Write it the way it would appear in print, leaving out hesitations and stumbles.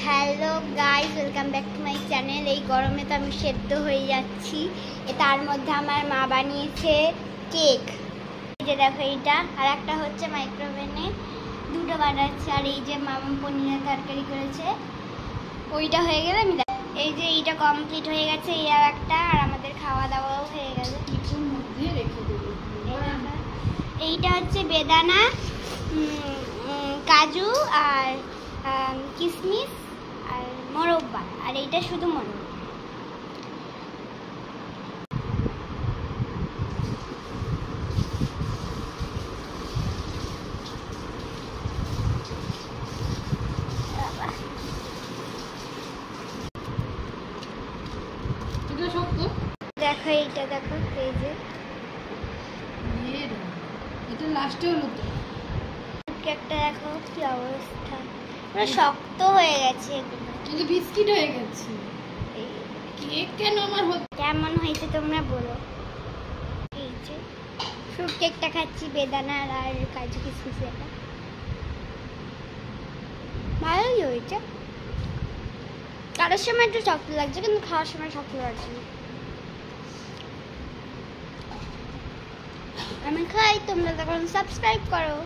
Hello guys, welcome back to my channel. এই গরমে তো আমি সেদ্ধ হয়ে যাচ্ছি। তার মধ্যে আমার মা বানিয়েছে কেক। এই যে দেখো, এইটা আর একটা হচ্ছে মাইক্রোওভেনে দুটো বানাচ্ছে। আর এই যে মামা পনিরের তরকারি করেছে, ওইটা হয়ে গেলে আমি এই যে এইটা কমপ্লিট হয়ে গেছে। এই আর একটা, আর আমাদের খাওয়া দাওয়াও হয়ে গেছে। কিছুর মধ্যে রেখে দেবো। এইটা হচ্ছে বেদানা, কাজু আর কিশমিশ আর মোরব্বা, আর এইটা শুধু মোরব্বা। দেখো এইটা, দেখো এই যে এটা লাস্টে হলো তো। কেকটা দেখো কি অবস্থা, পুরো শক্ত হয়ে গেছে এগুলো। কিন্তু বিস্কিট হয়ে গেছে। কেক কেন আমার কেমন হয়েছে তোমরা বলো। এই যে ফ্রুট কেকটা খাচ্ছি, বেদানার আর কাজু কিশমিশ। এটা ভালোই হয়েছে। কারোর সময় একটু শক্ত লাগছে, কিন্তু খাওয়ার সময় শক্ত লাগছে না। আমি খাই, তোমরা তখন সাবস্ক্রাইব করো।